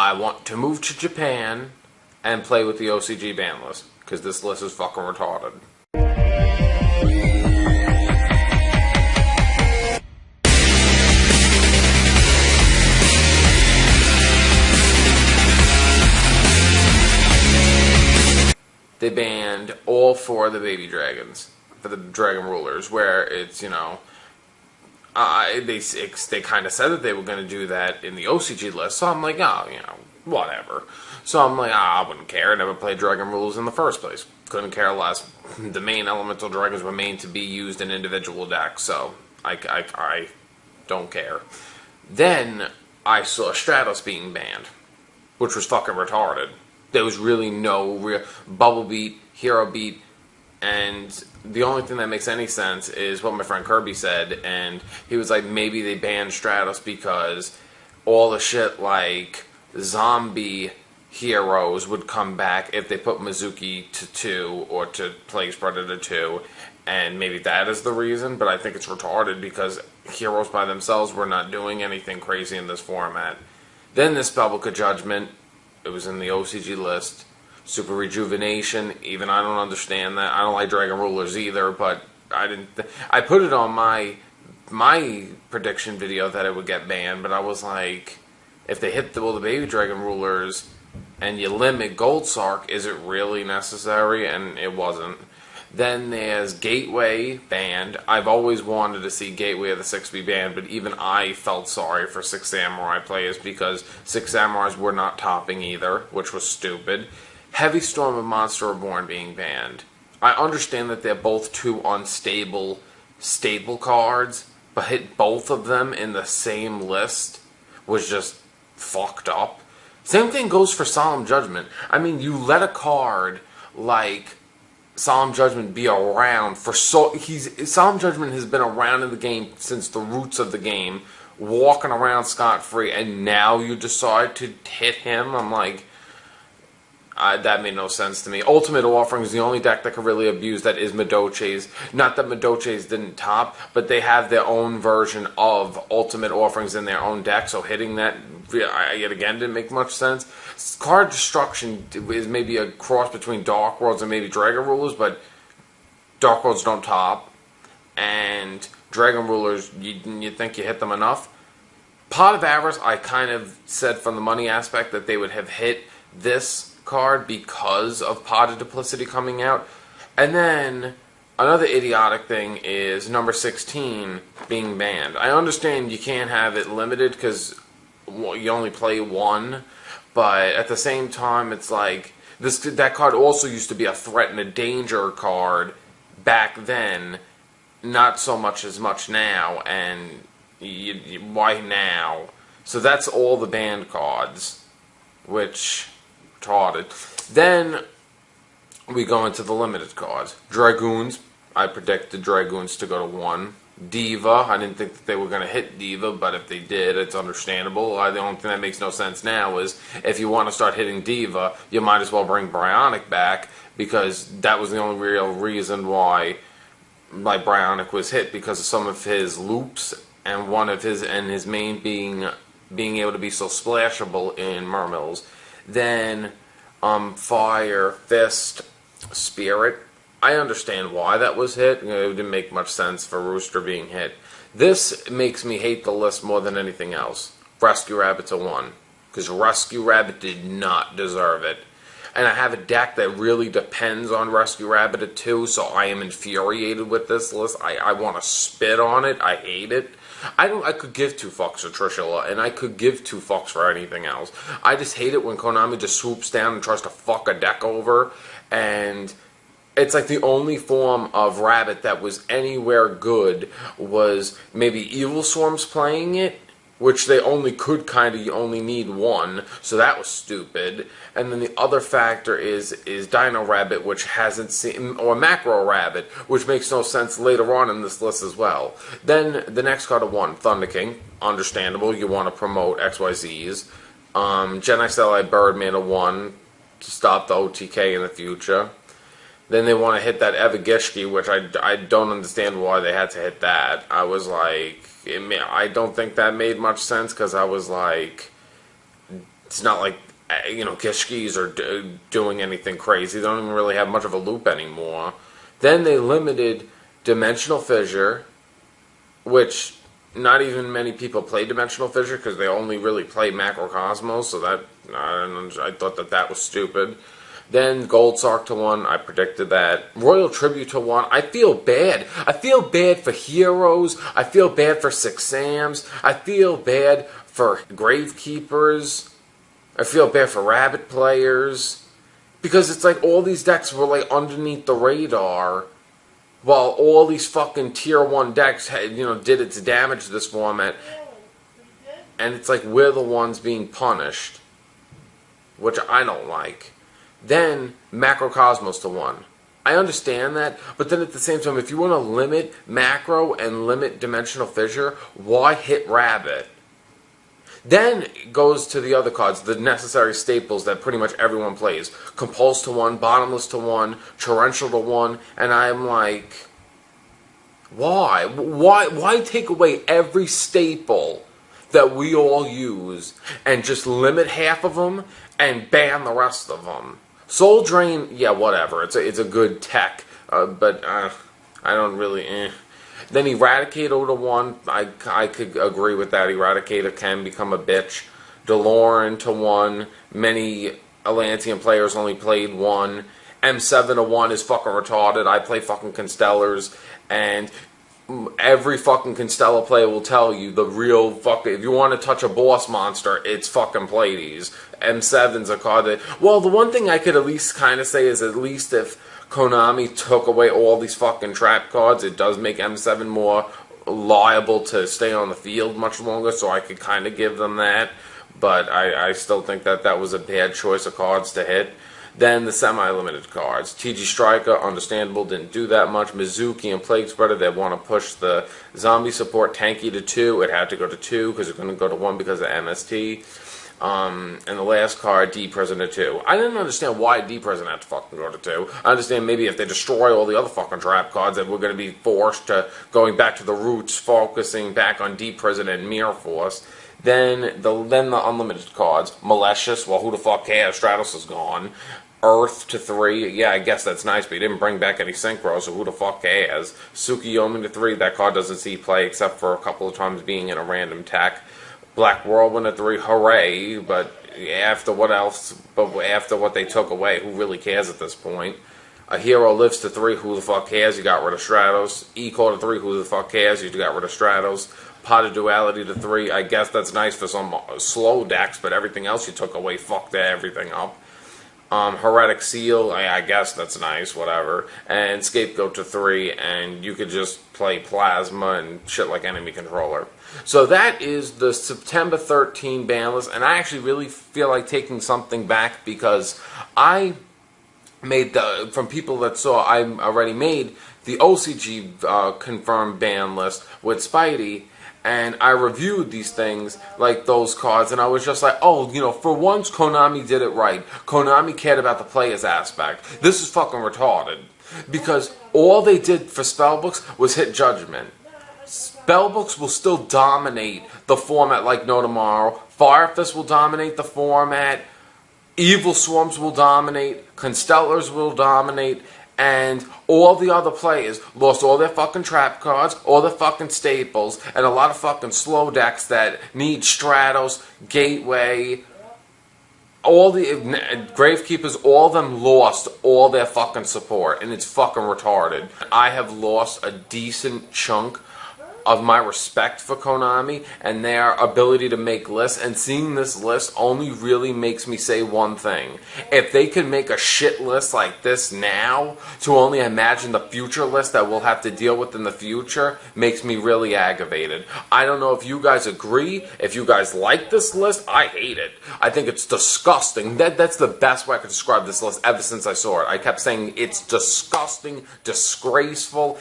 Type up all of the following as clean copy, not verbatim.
I want to move to Japan and play with the OCG ban list, because this list is fucking retarded. They banned all 4 of the baby dragons for the dragon rulers, where it's, they kind of said that they were going to do that in the OCG list, so I'm like, whatever. So I'm like, I wouldn't care. I never played dragon rulers in the first place. Couldn't care less. The main elemental dragons were made to be used in individual decks, so I don't care. Then I saw Stratos being banned, which was fucking retarded. There was really no real Bubble Beat, Hero Beat, and the only thing that makes any sense is what my friend Kirby said, and he was like, maybe they banned Stratos because all the shit like zombie heroes would come back if they put Mizuki to 2 or to Plague Spreader to 2, and maybe that is the reason, but I think it's retarded because heroes by themselves were not doing anything crazy in this format. Then this Spellbook of Judgment, it was in the OCG list. Super Rejuvenation, even I don't understand that. I don't like Dragon Rulers either, but I put it on my prediction video that it would get banned, but I was like, if they hit all the baby Dragon Rulers and you limit Gold Sark, is it really necessary? And it wasn't. Then there's Gateway banned. I've always wanted to see Gateway of the 6 be banned, but even I felt sorry for 6 Samurai players because 6 Samurais were not topping either, which was stupid. Heavy Storm and Monster Reborn being banned. I understand that they're both 2 unstable stable cards, but hit both of them in the same list was just fucked up. Same thing goes for Solemn Judgment. I mean, you let a card like Solemn Judgment be around for Solemn Judgment has been around in the game since the roots of the game, walking around scot-free, and now you decide to hit him? I'm like, that made no sense to me. Ultimate Offering is the only deck that could really abuse that is Madoche's. Not that Madoche's didn't top, but they have their own version of Ultimate Offerings in their own deck, so hitting that, yet again, didn't make much sense. Card Destruction is maybe a cross between Dark Worlds and maybe Dragon Rulers, but Dark Worlds don't top, and Dragon Rulers, you think you hit them enough? Pot of Avarice, I kind of said from the money aspect that they would have hit this card because of Pot of Duplicity coming out. And then another idiotic thing is number 16 being banned. I understand you can't have it limited because you only play 1, but at the same time it's like that card also used to be a threat and a danger card back then, not so much as much now, and why now? So that's all the banned cards, which retarded. Then we go into the limited cards. Dragoons, I predicted Dragoons to go to 1. Diva, I didn't think that they were going to hit Diva, but if they did, it's understandable. The only thing that makes no sense now is if you want to start hitting Diva, you might as well bring Bryonic back, because that was the only real reason why Bryonic was hit, because of some of his loops, and one of his main being able to be so splashable in Mermills. Then Fire, Fist, Spirit. I understand why that was hit. It didn't make much sense for Rooster being hit. This makes me hate the list more than anything else. Rescue Rabbit to 1. Because Rescue Rabbit did not deserve it. And I have a deck that really depends on Rescue Rabbit at 2, so I am infuriated with this list. I want to spit on it. I hate it. I could give 2 fucks for Trishula, and I could give 2 fucks for anything else. I just hate it when Konami just swoops down and tries to fuck a deck over, and it's like the only form of Rabbit that was anywhere good was maybe Evil Swarms playing it, which they only could you only need 1, so that was stupid. And then the other factor is Dino Rabbit, which hasn't seen, or Macro Rabbit, which makes no sense later on in this list as well. Then the next card of 1, Thunder King, understandable, you want to promote XYZs. Jedi Satellite Birdman of 1 to stop the OTK in the future. Then they want to hit that Evagishki, which I don't understand why they had to hit that. I was like, I don't think that made much sense, because I was like, it's not like, Kishkis are doing anything crazy. They don't even really have much of a loop anymore. Then they limited Dimensional Fissure, which not even many people play Dimensional Fissure because they only really play Macrocosmos, so that I thought that was stupid. Then Gold Sark to 1, I predicted that. Royal Tribute to 1, I feel bad. I feel bad for Heroes. I feel bad for Six Sams. I feel bad for Gravekeepers. I feel bad for Rabbit players. Because it's like all these decks were like underneath the radar, while all these fucking tier 1 decks had, did its damage this format. And it's like we're the ones being punished, which I don't like. Then Macrocosmos to 1. I understand that, but then at the same time, if you want to limit Macro and limit Dimensional Fissure, why hit Rabbit? Then it goes to the other cards, the necessary staples that pretty much everyone plays. Compulse to 1, Bottomless to 1, Torrential to 1, and I'm like, why? Why take away every staple that we all use and just limit half of them and ban the rest of them? Soul Drain, yeah, whatever. It's a good tech, but I don't really. Then Eradicator to 1, I could agree with that. Eradicator can become a bitch. DeLorean to 1. Many Atlantean players only played 1. M7 to 1 is fucking retarded. I play fucking Constellars, and every fucking Constellar player will tell you the real fucking, if you want to touch a boss monster, it's fucking Pleiades. M7's a card that, well, the one thing I could at least kind of say is at least if Konami took away all these fucking trap cards, it does make M7 more liable to stay on the field much longer, so I could kind of give them that. But I still think that was a bad choice of cards to hit. Then the semi-limited cards. TG Striker, understandable, didn't do that much. Mizuki and Plague Spreader, they want to push the zombie support tanky to 2. It had to go to 2 because it couldn't go to 1 because of MST. And the last card, D-Prisoner 2. I didn't understand why D-Prisoner had to fucking go to 2. I understand maybe if they destroy all the other fucking trap cards that we're going to be forced to going back to the roots, focusing back on D-Prisoner and Mirror Force. Then the unlimited cards. Malicious, well, who the fuck cares? Stratos is gone. Earth to 3, yeah, I guess that's nice, but he didn't bring back any Synchro, so who the fuck cares? Tsukiyomi to 3, that card doesn't see play except for a couple of times being in a random tech. Black Whirlwind at 3, hooray, but after what else, but after what they took away, who really cares at this point? A Hero Lives to 3, who the fuck cares? You got rid of Stratos. Eco to 3, who the fuck cares? You got rid of Stratos. Pot of Duality to 3, I guess that's nice for some slow decks, but everything else you took away fucked everything up. Heretic Seal, I guess that's nice, whatever. And Scapegoat to 3, and you could just play Plasma and shit like Enemy Controller. So that is the September 13 ban list, and I actually really feel like taking something back because I made from people that saw, I already made the OCG confirmed ban list with Spidey, and I reviewed these things, like those cards, and I was just like, oh, for once Konami did it right. Konami cared about the player's aspect. This is fucking retarded. Because all they did for Spellbooks was hit Judgment. Spellbooks will still dominate the format like no tomorrow. Fire Fist will dominate the format. Evil Swarms will dominate. Constellars will dominate. And all the other players lost all their fucking trap cards, all their fucking staples, and a lot of fucking slow decks that need Stratos, Gateway, all the Gravekeepers, all of them lost all their fucking support, and it's fucking retarded. I have lost a decent chunk of my respect for Konami and their ability to make lists, and seeing this list only really makes me say one thing. If they can make a shit list like this now, to only imagine the future list that we'll have to deal with in the future, makes me really aggravated. I don't know if you guys agree, if you guys like this list. I hate it. I think it's disgusting. That's the best way I could describe this list ever since I saw it. I kept saying it's disgusting, disgraceful.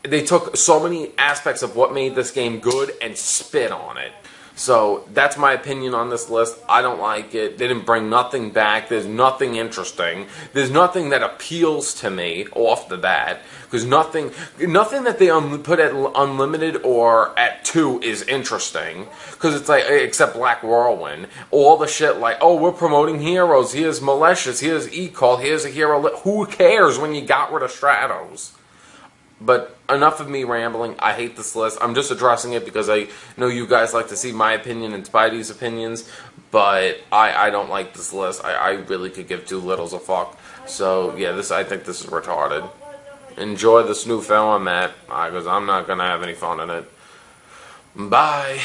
They took so many aspects of what made this game good and spit on it. So that's my opinion on this list. I don't like it. They didn't bring nothing back. There's nothing interesting. There's nothing that appeals to me off the bat. Because nothing that they put at Unlimited or at 2 is interesting. Because it's like, except Black Whirlwind. All the shit like, oh, we're promoting heroes. Here's Malicious. Here's E-Call. Here's a hero. Who cares when you got rid of Stratos? But enough of me rambling. I hate this list. I'm just addressing it because I know you guys like to see my opinion and Spidey's opinions. But I don't like this list. I really could give two littles a fuck. So, yeah, I think this is retarded. Enjoy this new film, Matt, because I'm not going to have any fun in it. Bye.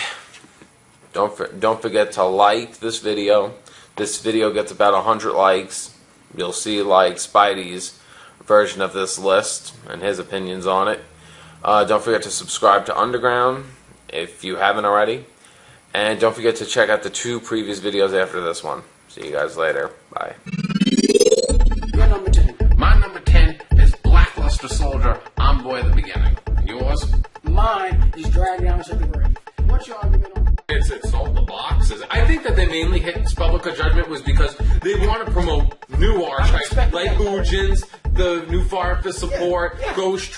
Don't forget to like this video. This video gets about 100 likes. You'll see, like, Spidey's version of this list and his opinions on it. Don't forget to subscribe to Underground if you haven't already. And don't forget to check out the 2 previous videos after this one. See you guys later. Bye. Your number 10. My number 10 is Blackluster Soldier, Envoy of the Beginning. Yours? Mine is Drag Down to the Grave. What's your argument on? It sold the boxes. I think that they mainly hit Publica Judgment was because they want to promote new archetypes like Ujins, the new Fire Fist support, Ghost Trick.